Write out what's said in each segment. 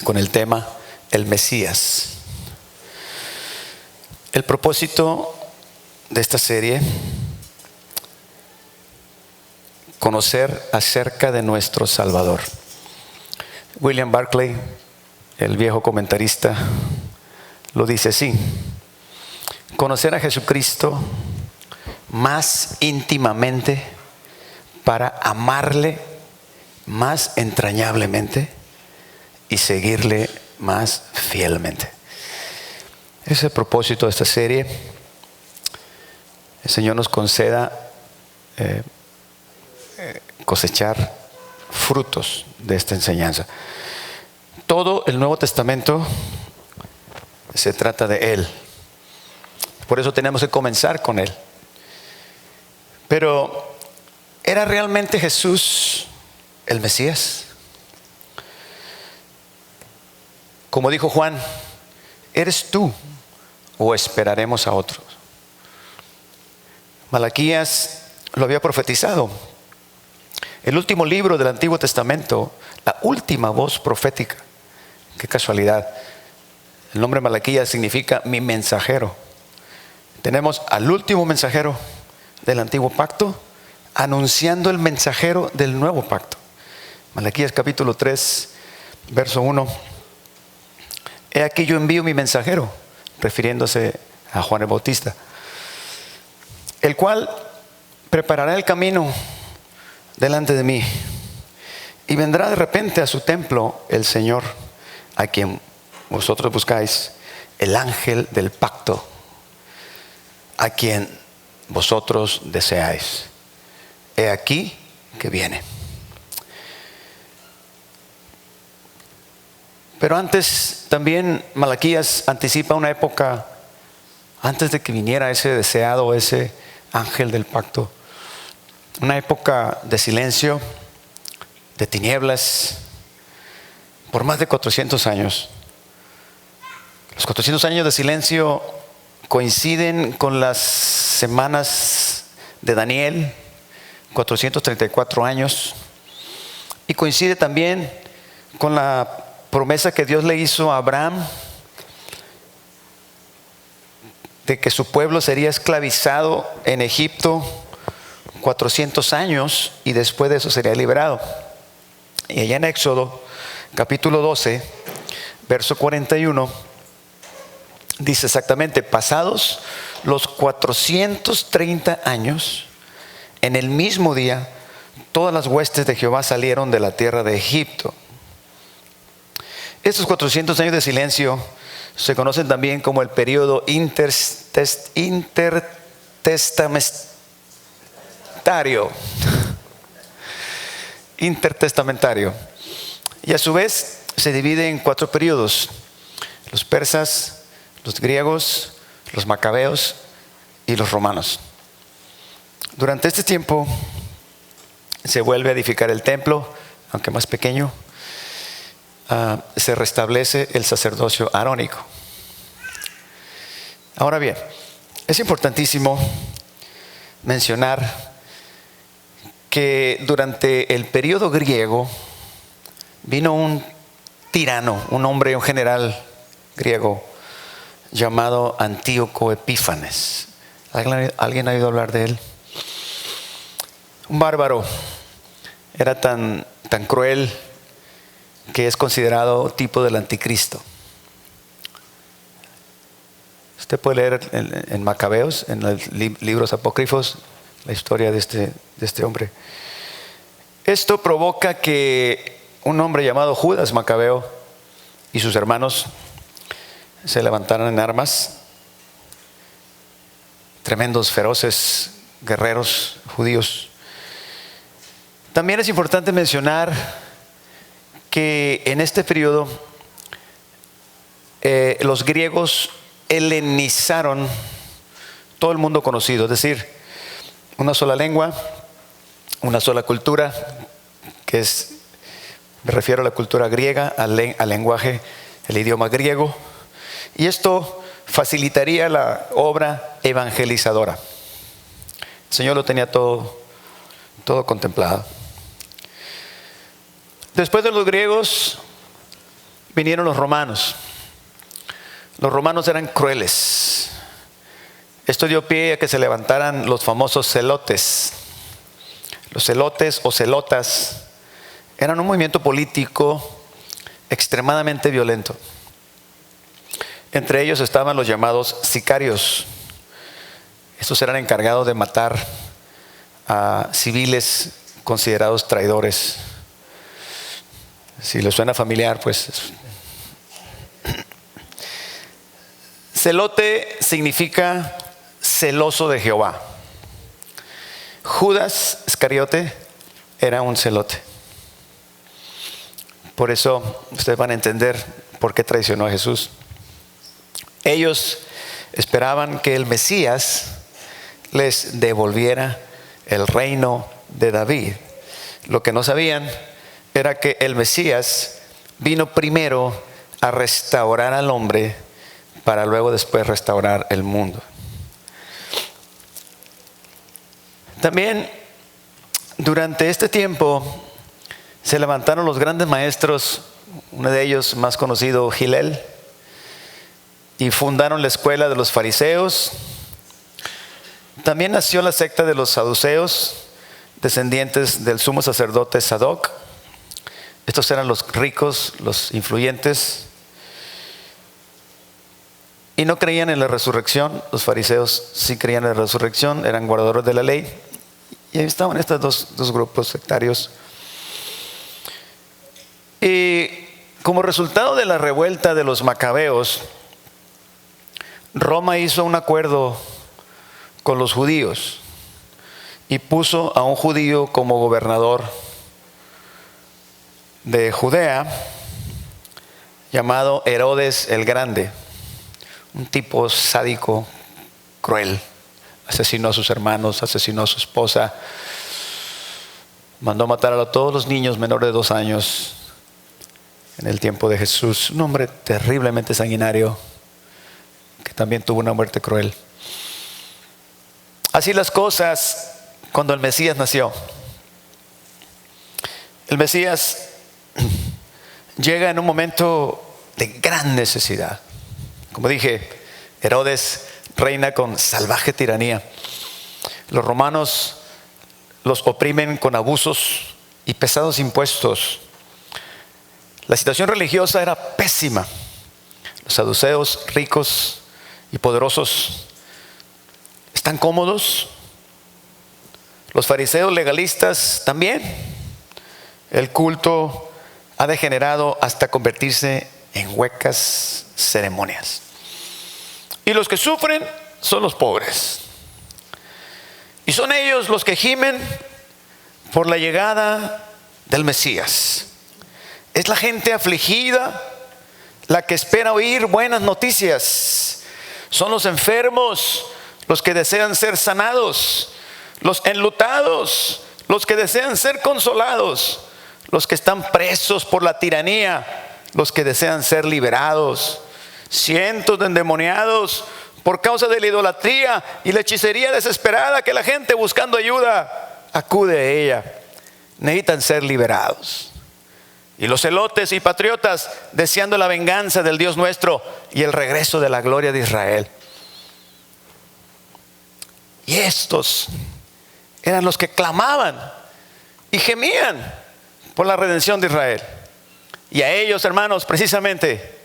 con el tema El Mesías. El propósito de esta serie: conocer acerca de nuestro Salvador. William Barclay, el viejo comentarista, lo dice así: conocer a Jesucristo más íntimamente para amarle más entrañablemente y seguirle más fielmente. Ese es el propósito de esta serie. El Señor nos conceda cosechar frutos de esta enseñanza. Todo el Nuevo Testamento se trata de Él. Por eso tenemos que comenzar con Él. Pero, ¿era realmente Jesús el Mesías? Como dijo Juan, ¿eres tú o esperaremos a otros? Malaquías lo había profetizado. El último libro del Antiguo Testamento, la última voz profética. Qué casualidad. El nombre Malaquías significa mi mensajero. Tenemos al último mensajero del Antiguo Pacto anunciando el mensajero del Nuevo Pacto. Malaquías capítulo 3, verso 1. He aquí yo envío mi mensajero, refiriéndose a Juan el Bautista, el cual preparará el camino delante de mí. Y vendrá de repente a su templo el Señor, a quien vosotros buscáis, el ángel del pacto, a quien vosotros deseáis. He aquí que viene. Pero antes también Malaquías anticipa una época antes de que viniera ese deseado, ese ángel del pacto. Una época de silencio, de tinieblas, por más de 400 años. Los 400 años de silencio coinciden con las semanas de Daniel, 434 años, y coincide también con la promesa que Dios le hizo a Abraham de que su pueblo sería esclavizado en Egipto 400 años y después de eso sería liberado. Y allá en Éxodo capítulo 12 verso 41 dice exactamente: pasados los 430 años, en el mismo día todas las huestes de Jehová salieron de la tierra de Egipto. Estos 400 años de silencio se conocen también como el periodo intertestamentario. Y a su vez se divide en 4 periodos: los persas, los griegos, los macabeos y los romanos. Durante este tiempo se vuelve a edificar el templo, aunque más pequeño. Se restablece el sacerdocio arónico. Ahora bien, es importantísimo mencionar que durante el periodo griego vino un tirano, un hombre, un general griego llamado Antíoco Epífanes. ¿Alguien ha oído hablar de él? Un bárbaro. Era tan cruel que es considerado tipo del anticristo. Usted puede leer en Macabeos, en los libros apócrifos, la historia de este hombre. Esto provoca que un hombre llamado Judas Macabeo y sus hermanos se levantaran en armas. Tremendos, feroces guerreros judíos. También es importante mencionar que en este periodo los griegos helenizaron todo el mundo conocido, es decir, una sola lengua, una sola cultura, me refiero a la cultura griega, al lenguaje, el idioma griego, y esto facilitaría la obra evangelizadora. El Señor lo tenía todo contemplado. Después de los griegos vinieron los romanos. Los romanos eran crueles. Esto dio pie a que se levantaran los famosos celotes. Los celotes o celotas eran un movimiento político extremadamente violento. Entre ellos estaban los llamados sicarios. Estos eran encargados de matar a civiles considerados traidores. Si les suena familiar, pues. Celote significa celoso de Jehová. Judas Iscariote era un celote. Por eso ustedes van a entender por qué traicionó a Jesús. Ellos esperaban que el Mesías les devolviera el reino de David. Lo que no sabían era que el Mesías vino primero a restaurar al hombre para luego después restaurar el mundo. También durante este tiempo se levantaron los grandes maestros, uno de ellos más conocido, Hillel, y fundaron la escuela de los fariseos. También nació la secta de los saduceos, descendientes del sumo sacerdote Sadoc. Estos eran los ricos, los influyentes, y no creían en la resurrección. Los fariseos sí creían en la resurrección, eran guardadores de la ley. Y ahí estaban estos dos grupos sectarios. Y como resultado de la revuelta de los macabeos, Roma hizo un acuerdo con los judíos y puso a un judío como gobernador de Judea, llamado Herodes el Grande, un tipo sádico, cruel. Asesinó a sus hermanos, asesinó a su esposa, mandó matar a todos los niños menores de 2 años en el tiempo de Jesús. Un hombre terriblemente sanguinario que también tuvo una muerte cruel. Así las cosas cuando el Mesías nació. El Mesías llega en un momento de gran necesidad. Como dije, Herodes reina con salvaje tiranía. Los romanos los oprimen con abusos y pesados impuestos. La situación religiosa era pésima. Los saduceos, ricos y poderosos, están cómodos. Los fariseos legalistas también. El culto ha degenerado hasta convertirse en huecas ceremonias. Y los que sufren son los pobres. Y son ellos los que gimen por la llegada del Mesías. Es la gente afligida la que espera oír buenas noticias. Son los enfermos los que desean ser sanados, los enlutados los que desean ser consolados, los que están presos por la tiranía, los que desean ser liberados. Cientos de endemoniados por causa de la idolatría y la hechicería desesperada que la gente buscando ayuda acude a ella. Necesitan ser liberados. Y los celotes y patriotas deseando la venganza del Dios nuestro y el regreso de la gloria de Israel. Y estos eran los que clamaban y gemían por la redención de Israel. Y a ellos, hermanos, precisamente,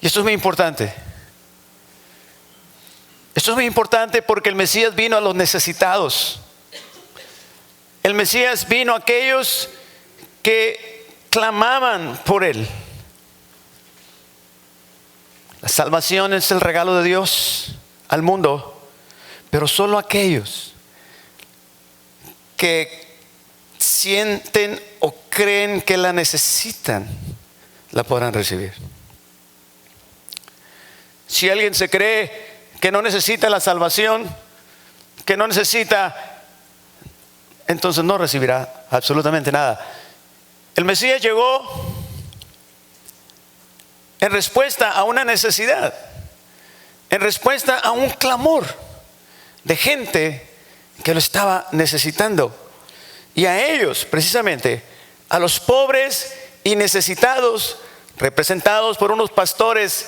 y esto es muy importante. Esto es muy importante porque el Mesías vino a los necesitados. El Mesías vino a aquellos que clamaban por Él. La salvación es el regalo de Dios al mundo, pero solo aquellos que sienten o creen que la necesitan, la podrán recibir. Si alguien se cree que no necesita la salvación, que no necesita, entonces no recibirá absolutamente nada. El Mesías llegó en respuesta a una necesidad, en respuesta a un clamor de gente que lo estaba necesitando. Y a ellos, precisamente, a los pobres y necesitados, representados por unos pastores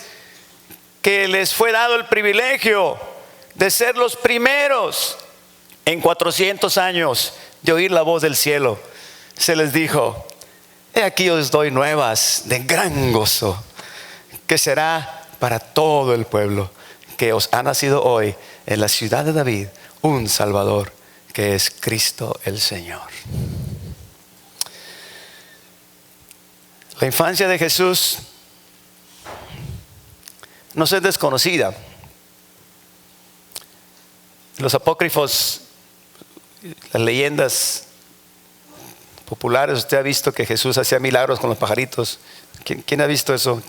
que les fue dado el privilegio de ser los primeros en 400 años de oír la voz del cielo. Se les dijo: he aquí os doy nuevas de gran gozo, que será para todo el pueblo, que os ha nacido hoy en la ciudad de David un Salvador, que es Cristo el Señor. La infancia de Jesús no es desconocida. Los apócrifos, las leyendas populares, usted ha visto que Jesús hacía milagros con los pajaritos. ¿Quién ha visto eso?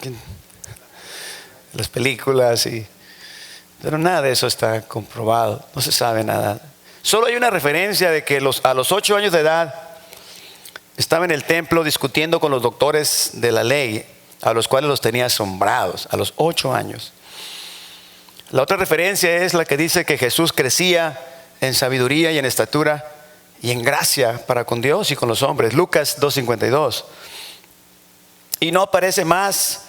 Las películas pero nada de eso está comprobado, no se sabe nada. Solo hay una referencia de que a los 8 años de edad estaba en el templo discutiendo con los doctores de la ley, a los cuales los tenía asombrados, a los 8 años. La otra referencia es la que dice que Jesús crecía en sabiduría y en estatura y en gracia para con Dios y con los hombres. Lucas 2:52. Y no aparece más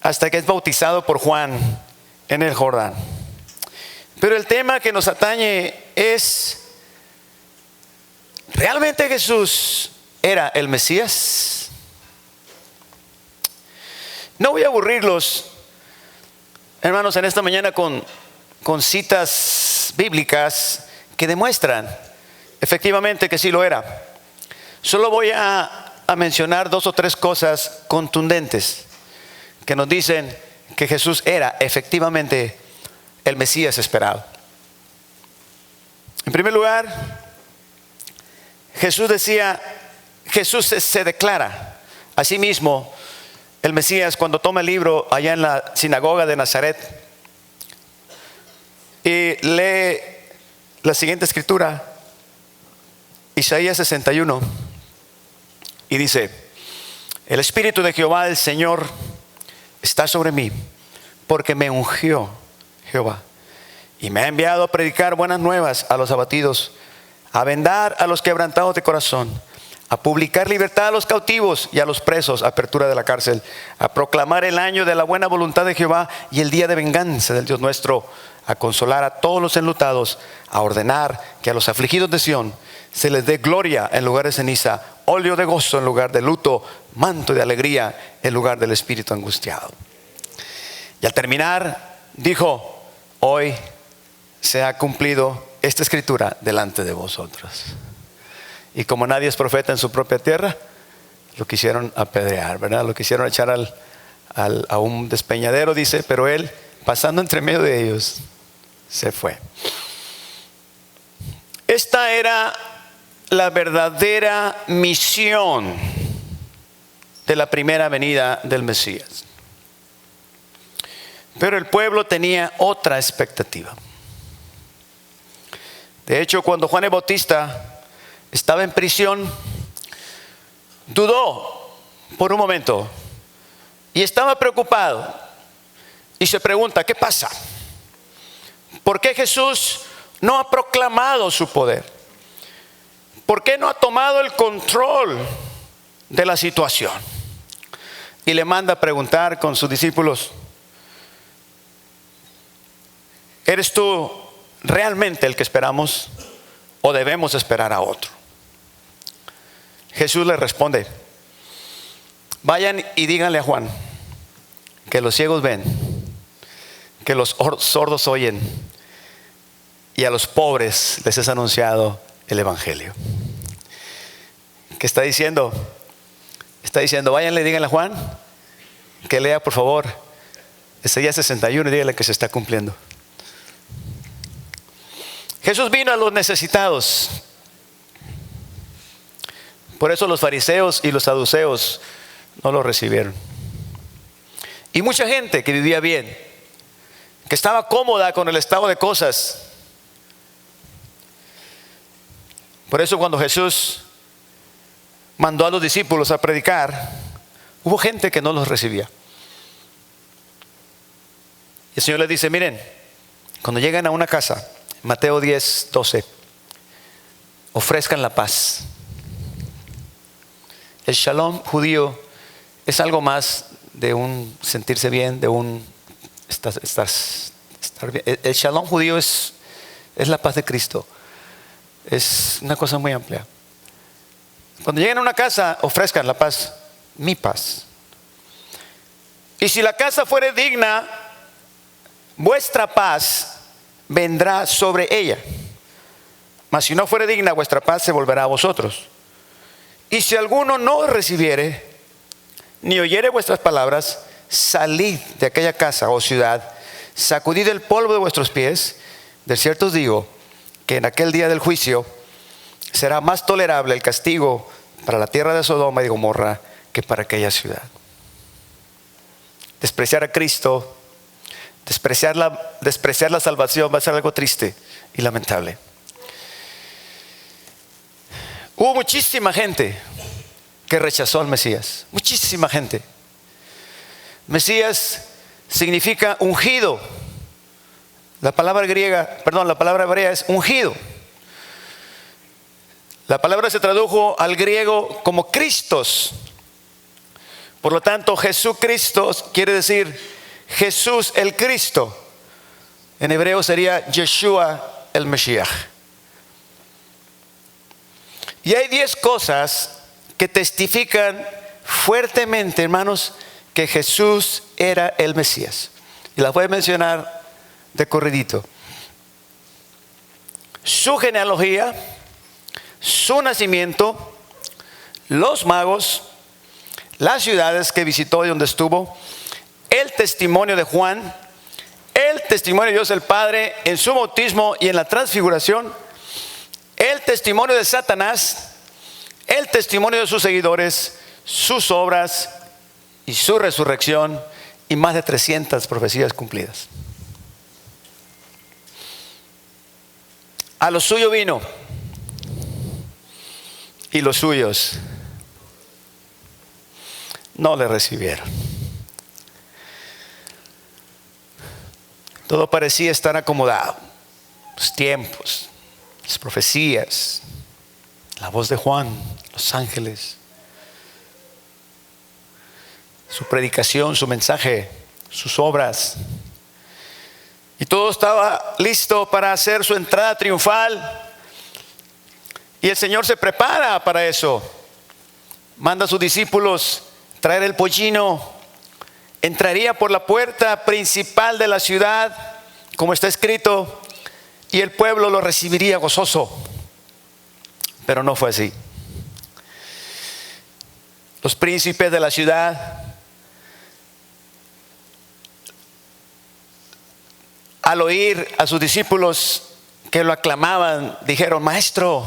hasta que es bautizado por Juan en el Jordán. Pero el tema que nos atañe es: ¿realmente Jesús era el Mesías? No voy a aburrirlos, hermanos, en esta mañana con citas bíblicas que demuestran efectivamente que sí lo era. Solo voy a mencionar 2 o 3 cosas contundentes que nos dicen que Jesús era efectivamente el Mesías esperado. En primer lugar, Jesús se declara a sí mismo el Mesías cuando toma el libro allá en la sinagoga de Nazaret y lee la siguiente escritura, Isaías 61, y dice: el Espíritu de Jehová el Señor está sobre mí, porque me ungió Jehová y me ha enviado a predicar buenas nuevas a los abatidos, a vendar a los quebrantados de corazón, a publicar libertad a los cautivos y a los presos, apertura de la cárcel, a proclamar el año de la buena voluntad de Jehová y el día de venganza del Dios nuestro, a consolar a todos los enlutados, a ordenar que a los afligidos de Sión se les dé gloria en lugar de ceniza, óleo de gozo en lugar de luto, manto de alegría en lugar del espíritu angustiado. Y al terminar dijo: hoy se ha cumplido esta escritura delante de vosotros. Y como nadie es profeta en su propia tierra, lo quisieron apedrear, ¿verdad? Lo quisieron echar a un despeñadero, dice, pero él, pasando entre medio de ellos, se fue. Esta era la verdadera misión de la primera venida del Mesías. Pero el pueblo tenía otra expectativa. De hecho, cuando Juan el Bautista estaba en prisión, dudó por un momento y estaba preocupado y se pregunta: ¿qué pasa? ¿Por qué Jesús no ha proclamado su poder? ¿Por qué no ha tomado el control de la situación? Y le manda a preguntar con sus discípulos: ¿eres tú realmente el que esperamos o debemos esperar a otro? Jesús le responde: vayan y díganle a Juan que los ciegos ven, que los sordos oyen, y a los pobres les es anunciado el evangelio. ¿Qué está diciendo? Está diciendo: váyanle, díganle a Juan que lea por favor Isaías 61 y díganle que se está cumpliendo. Jesús vino a los necesitados. Por eso los fariseos y los saduceos no lo recibieron. Y mucha gente que vivía bien, que estaba cómoda con el estado de cosas. Por eso cuando Jesús mandó a los discípulos a predicar, hubo gente que no los recibía. Y el Señor les dice: miren, cuando lleguen a una casa, Mateo 10:12, ofrezcan la paz. El shalom judío es algo más de un sentirse bien, de un estar bien. El shalom judío es la paz de Cristo. Es una cosa muy amplia. Cuando lleguen a una casa, ofrezcan la paz, mi paz. Y si la casa fuere digna, vuestra paz vendrá sobre ella. Mas si no fuere digna, vuestra paz se volverá a vosotros. Y si alguno no os recibiere, ni oyere vuestras palabras, salid de aquella casa o ciudad, sacudid el polvo de vuestros pies. De cierto os digo que en aquel día del juicio será más tolerable el castigo para la tierra de Sodoma y de Gomorra que para aquella ciudad. Despreciar a Cristo, despreciar la salvación va a ser algo triste y lamentable. Hubo muchísima gente que rechazó al Mesías. Muchísima gente. Mesías significa ungido. La palabra hebrea es ungido. La palabra se tradujo al griego como Cristos. Por lo tanto, Jesucristo quiere decir Jesús el Cristo. En hebreo sería Yeshua el Mesías. Y hay 10 cosas que testifican fuertemente, hermanos, que Jesús era el Mesías. Y las voy a mencionar de corridito. Su genealogía, su nacimiento, los magos, las ciudades que visitó y donde estuvo, el testimonio de Juan, el testimonio de Dios el Padre en su bautismo y en la transfiguración, el testimonio de Satanás, el testimonio de sus seguidores, sus obras y su resurrección, y más de 300 profecías cumplidas. A lo suyo vino, y los suyos no le recibieron. Todo parecía estar acomodado. Los tiempos, las profecías, la voz de Juan, los ángeles, su predicación, su mensaje, sus obras. Y todo estaba listo para hacer su entrada triunfal. Y el Señor se prepara para eso. Manda a sus discípulos traer el pollino. Entraría por la puerta principal de la ciudad, como está escrito, y el pueblo lo recibiría gozoso. Pero no fue así. Los príncipes de la ciudad, al oír a sus discípulos que lo aclamaban, dijeron: Maestro,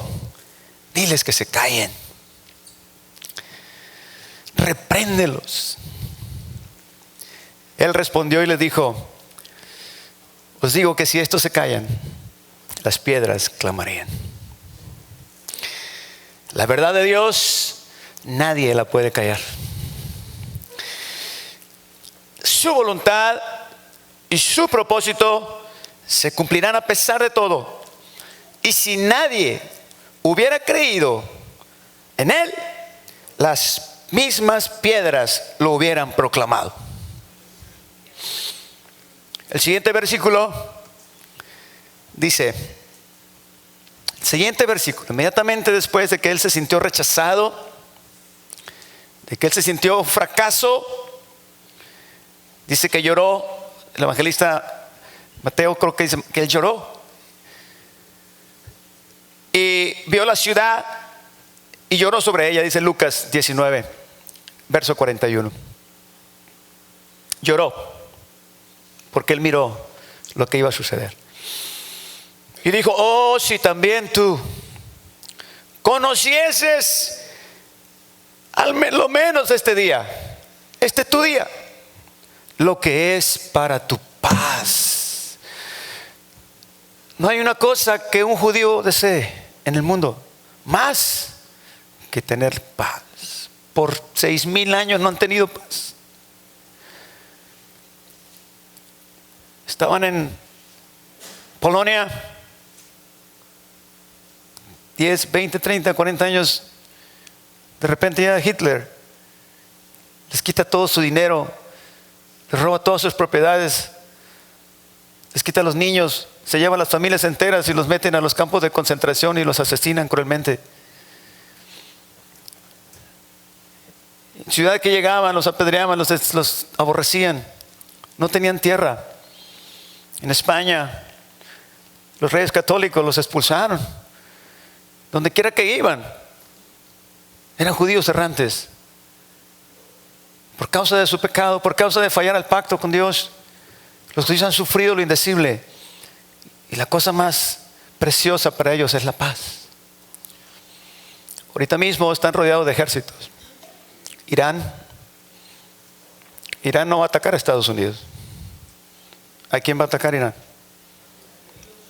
diles que se callen, repréndelos. Él respondió y les dijo: os digo que si estos se callan, las piedras clamarían. La verdad de Dios nadie la puede callar. Su voluntad y su propósito se cumplirán a pesar de todo. Y si nadie hubiera creído en Él, las mismas piedras lo hubieran proclamado. El siguiente versículo dice, inmediatamente después de que él se sintió rechazado, de que él se sintió fracaso, dice que lloró. El evangelista Mateo creo que dice que él lloró y vio la ciudad y lloró sobre ella. Dice Lucas 19 verso 41. Lloró porque él miró lo que iba a suceder y dijo: oh, si también tú conocieses lo menos este día, este es tu día, lo que es para tu paz. No hay una cosa que un judío desee en el mundo más que tener paz. Por 6,000 años no han tenido paz. Estaban en Polonia 10, 20, 30, 40 años. De repente ya Hitler les quita todo su dinero, les roba todas sus propiedades, les quita a los niños, se llevan las familias enteras y los meten a los campos de concentración y los asesinan cruelmente. En ciudad que llegaban, los apedreaban, los aborrecían, no tenían tierra. En España, los reyes católicos los expulsaron. Donde quiera que iban, eran judíos errantes. Por causa de su pecado, por causa de fallar al pacto con Dios, los judíos han sufrido lo indecible. Y la cosa más preciosa para ellos es la paz. Ahorita mismo están rodeados de ejércitos. Irán no va a atacar a Estados Unidos. ¿A quién va a atacar Irán?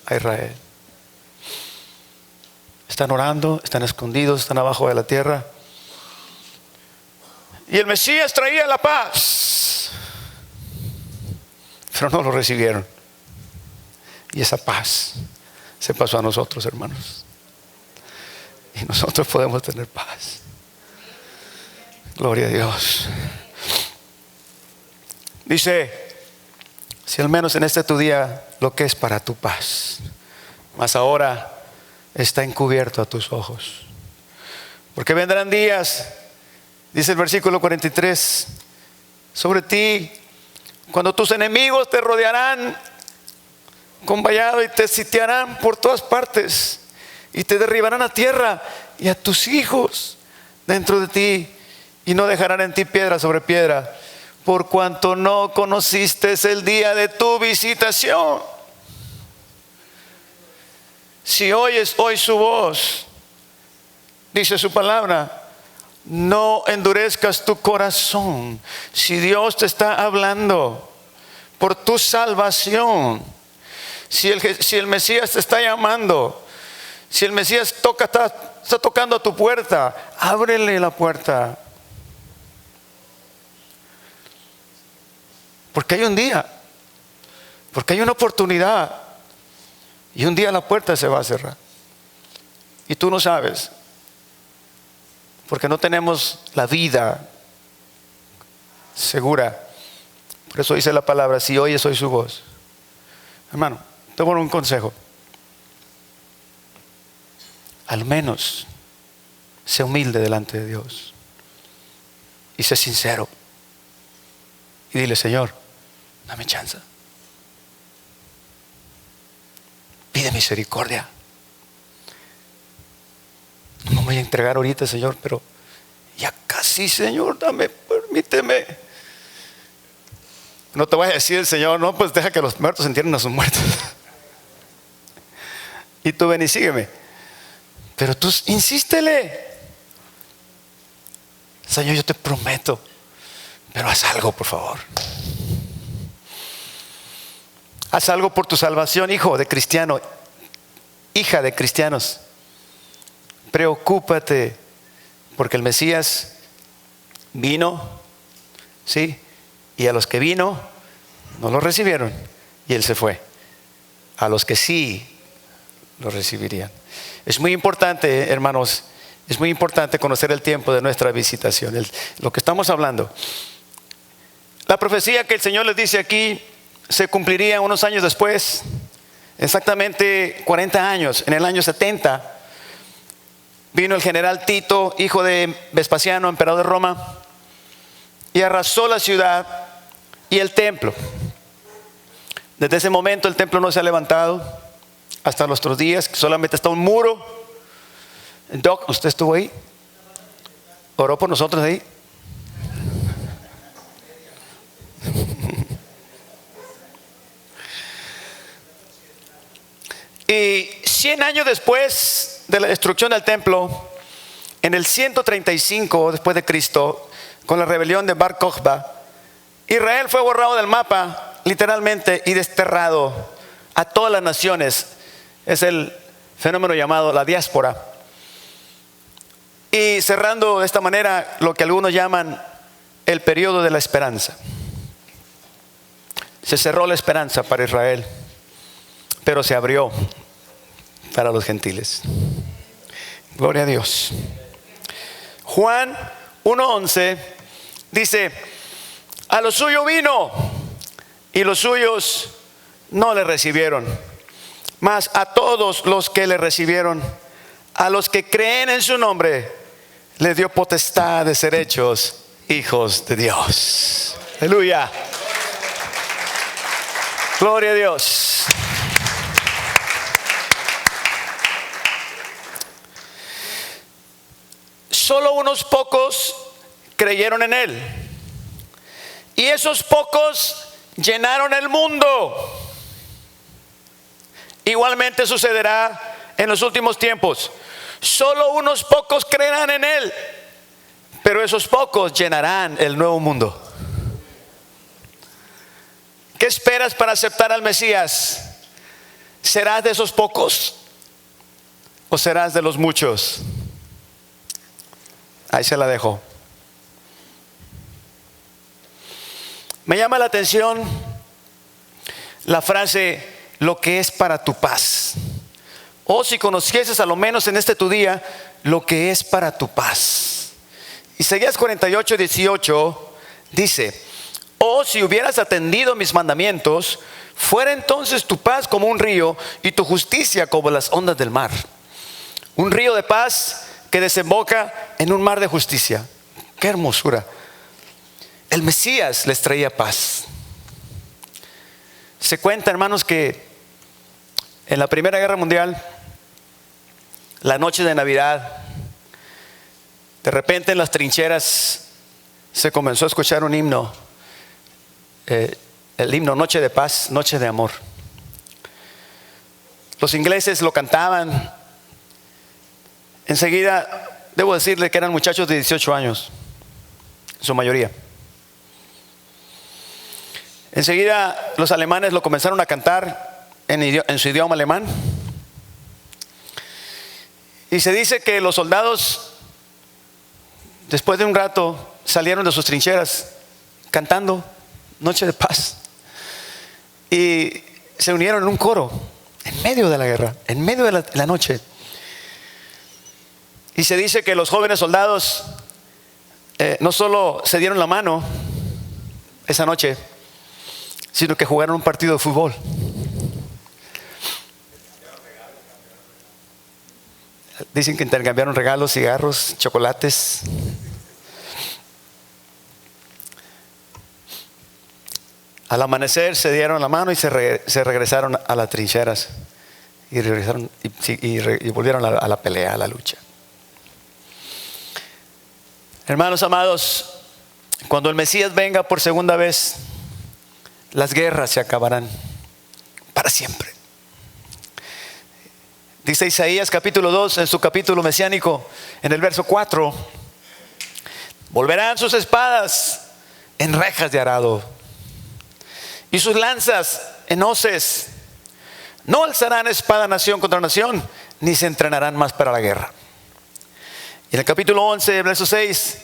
A Israel. Están orando, están escondidos, están abajo de la tierra. Y el Mesías traía la paz, pero no lo recibieron. Y esa paz se pasó a nosotros, hermanos. Y nosotros podemos tener paz. Gloria a Dios. Dice, si al menos en este tu día lo que es para tu paz, mas ahora está encubierto a tus ojos. Porque vendrán días, dice el versículo 43, sobre ti, cuando tus enemigos te rodearán con vallado y te sitiarán por todas partes y te derribarán a tierra y a tus hijos dentro de ti, y no dejarán en ti piedra sobre piedra, por cuanto no conociste el día de tu visitación. Si oyes hoy su voz, dice su palabra, no endurezcas tu corazón. Si Dios te está hablando por tu salvación, si el Mesías te está llamando, si el Mesías está tocando a tu puerta, ábrele la puerta. Porque hay un día, porque hay una oportunidad, y un día la puerta se va a cerrar. Y tú no sabes, porque no tenemos la vida segura. Por eso dice la palabra, si oyes hoy su voz. Hermano, te voy a dar un consejo. Al menos sé humilde delante de Dios y sé sincero. Y dile, Señor, dame chance. Pide misericordia. No me voy a entregar ahorita, Señor, pero ya casi, Señor, permíteme. No te voy a decir el Señor, no, pues deja que los muertos entierren a sus muertos. Y tú ven y sígueme. Pero tú insístele. Señor, yo te prometo, pero haz algo, por favor. Haz algo por tu salvación, hijo de cristiano, hija de cristianos. Preocúpate, porque el Mesías vino, ¿sí? Y a los que vino no lo recibieron y él se fue. A los que sí lo recibirían. Es muy importante, hermanos, es muy importante conocer el tiempo de nuestra visitación, lo que estamos hablando. La profecía que el Señor les dice aquí se cumpliría unos años después, exactamente 40 años. En el año 70 vino el general Tito, hijo de Vespasiano, emperador de Roma, y arrasó la ciudad y el templo. Desde ese momento el templo no se ha levantado hasta nuestros días, solamente está un muro. Doc, ¿usted estuvo ahí? ¿Oró por nosotros ahí? Y 100 años después de la destrucción del templo, en el 135 después de Cristo, con la rebelión de Bar Kokhba, Israel fue borrado del mapa literalmente y desterrado a todas las naciones. Es el fenómeno llamado la diáspora. Y cerrando de esta manera lo que algunos llaman el periodo de la esperanza. Se cerró la esperanza para Israel, pero se abrió para los gentiles. Gloria a Dios. Juan 1:11 Dice, a lo suyo vino y los suyos no le recibieron. Mas a todos los que le recibieron, a los que creen en su nombre, le dio potestad de ser hechos hijos de Dios. Aleluya. Gloria a Dios. Solo unos pocos creyeron en Él. Y esos pocos llenaron el mundo. Igualmente sucederá en los últimos tiempos. Solo unos pocos creerán en Él, pero esos pocos llenarán el nuevo mundo. ¿Qué esperas para aceptar al Mesías? ¿Serás de esos pocos o serás de los muchos? Ahí se la dejo. Me llama la atención la frase, lo que es para tu paz. O si conocieses a lo menos en este tu día, lo que es para tu paz. Isaías 48:18 dice, oh, si hubieras atendido mis mandamientos, fuera entonces tu paz como un río y tu justicia como las ondas del mar. Un río de paz que desemboca en un mar de justicia. ¡Qué hermosura! El Mesías les traía paz. Se cuenta, hermanos, que en la Primera Guerra Mundial, la noche de Navidad, de repente en las trincheras se comenzó a escuchar un himno, el himno Noche de Paz, Noche de Amor. Los ingleses lo cantaban. Enseguida, debo decirle que eran muchachos de 18 años, en su mayoría. Enseguida los alemanes lo comenzaron a cantar en su idioma alemán. Y se dice que los soldados, después de un rato, salieron de sus trincheras cantando Noche de Paz. Y se unieron en un coro, en medio de la guerra, en medio de la noche. Y se dice que los jóvenes soldados no solo se dieron la mano esa noche, sino que jugaron un partido de fútbol. Dicen que intercambiaron regalos, cigarros, chocolates. Al amanecer se dieron la mano y se regresaron a las trincheras. Y regresaron y volvieron a la pelea, a la lucha. Hermanos amados, cuando el Mesías venga por segunda vez, las guerras se acabarán para siempre. Dice Isaías capítulo 2, en su capítulo mesiánico, en el verso 4, volverán sus espadas en rejas de arado y sus lanzas en hoces. No alzarán espada nación contra nación, ni se entrenarán más para la guerra. Y en el capítulo 11, verso 6,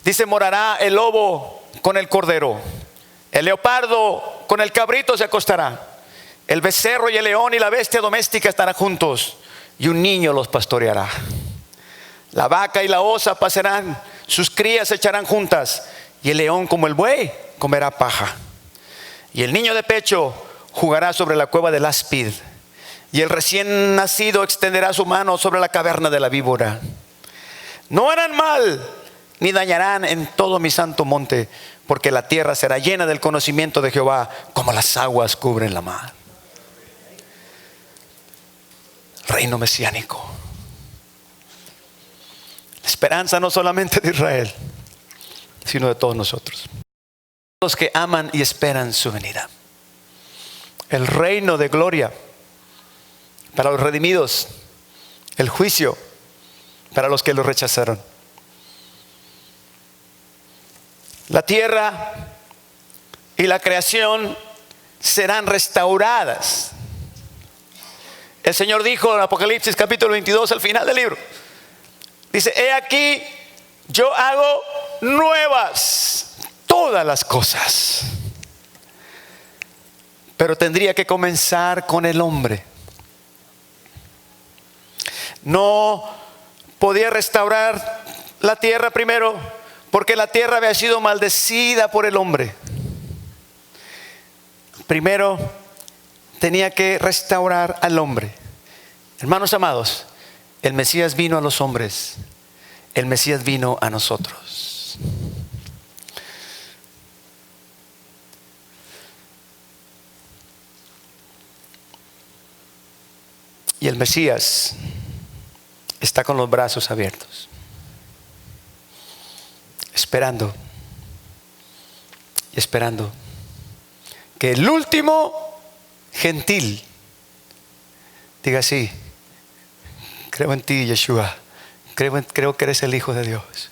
dice, morará el lobo con el cordero, el leopardo con el cabrito se acostará, el becerro y el león y la bestia doméstica estarán juntos, y un niño los pastoreará. La vaca y la osa pasarán, sus crías se echarán juntas, y el león como el buey comerá paja. Y el niño de pecho jugará sobre la cueva del áspid, y el recién nacido extenderá su mano sobre la caverna de la víbora. No harán mal, ni dañarán en todo mi santo monte, porque la tierra será llena del conocimiento de Jehová, como las aguas cubren la mar. Reino mesiánico. La esperanza no solamente de Israel, sino de todos nosotros, los que aman y esperan su venida. El reino de gloria para los redimidos, el juicio para los que lo rechazaron. La tierra y la creación serán restauradas. El Señor dijo en Apocalipsis capítulo 22, al final del libro, dice, he aquí, yo hago nuevas todas las cosas. Pero tendría que comenzar con el hombre. No podía restaurar la tierra primero porque la tierra había sido maldecida por el hombre. Primero tenía que restaurar al hombre. Hermanos amados, el Mesías vino a los hombres, el Mesías vino a nosotros. Y el Mesías está con los brazos abiertos, esperando y esperando que el último gentil diga: sí, creo en ti, Yeshua, creo que eres el Hijo de Dios,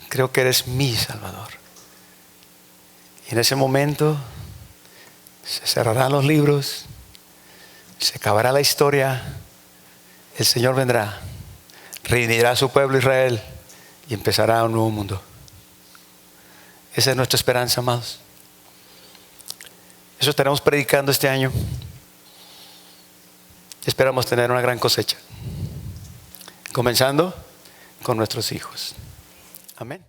creo que eres mi Salvador. Y en ese momento se cerrarán los libros, se acabará la historia, el Señor vendrá, redimirá a su pueblo Israel y empezará un nuevo mundo. Esa es nuestra esperanza, amados. Eso estaremos predicando este año. Esperamos tener una gran cosecha, comenzando con nuestros hijos. Amén.